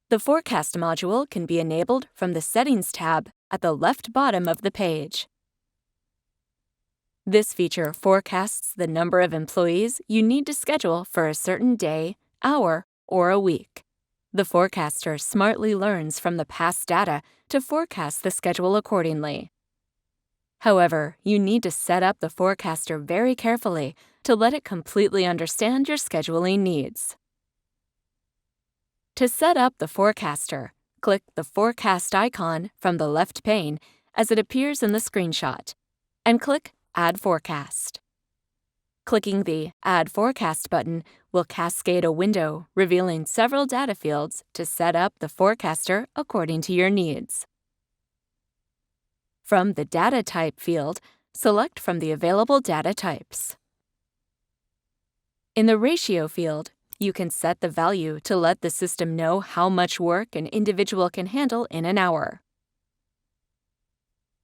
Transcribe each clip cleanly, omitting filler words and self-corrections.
The Forecast module can be enabled from the Settings tab at the left bottom of the page. This feature forecasts the number of employees you need to schedule for a certain day, hour, or a week. The forecaster smartly learns from the past data to forecast the schedule accordingly. However, you need to set up the forecaster very carefully to let it completely understand your scheduling needs. To set up the forecaster, click the Forecast icon from the left pane as it appears in the screenshot, and click Add Forecast. Clicking the Add Forecast button will cascade a window revealing several data fields to set up the forecaster according to your needs. From the Data Type field, select from the available data types. In the Ratio field, you can set the value to let the system know how much work an individual can handle in an hour.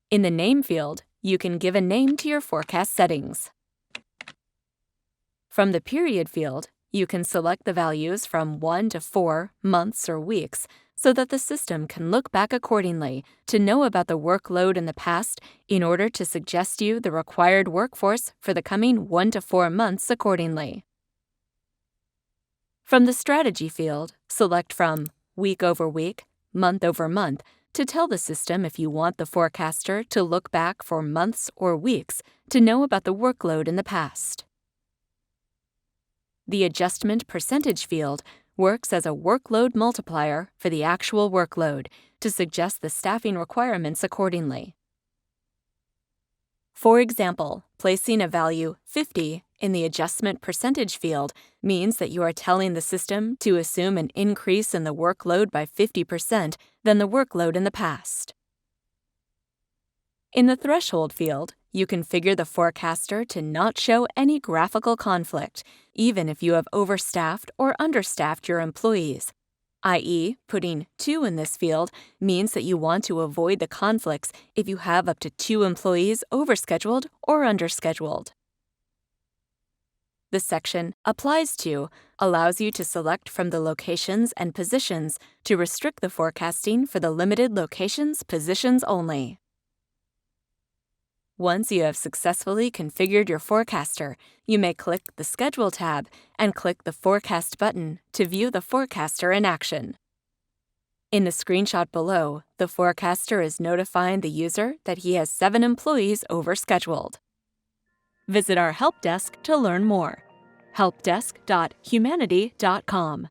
In the Name field, you can give a name to your forecast settings. From the Period field, you can select the values from 1 to 4 months or weeks so that the system can look back accordingly to know about the workload in the past in order to suggest you the required workforce for the coming 1 to 4 months accordingly. From the Strategy field, select from Week over Week, Month over Month to tell the system if you want the forecaster to look back for months or weeks to know about the workload in the past. The Adjustment Percentage field works as a workload multiplier for the actual workload to suggest the staffing requirements accordingly. For example, placing a value 50 in the Adjustment Percentage field means that you are telling the system to assume an increase in the workload by 50% than the workload in the past. In the Threshold field, you configure the forecaster to not show any graphical conflict, even if you have overstaffed or understaffed your employees, i.e., putting 2 in this field means that you want to avoid the conflicts if you have up to 2 employees overscheduled or underscheduled. The section Applies to allows you to select from the locations and positions to restrict the forecasting for the limited locations positions only. Once you have successfully configured your forecaster, you may click the Schedule tab and click the Forecast button to view the forecaster in action. In the screenshot below, the forecaster is notifying the user that he has 7 employees overscheduled. Visit our help desk to learn more. helpdesk.humanity.com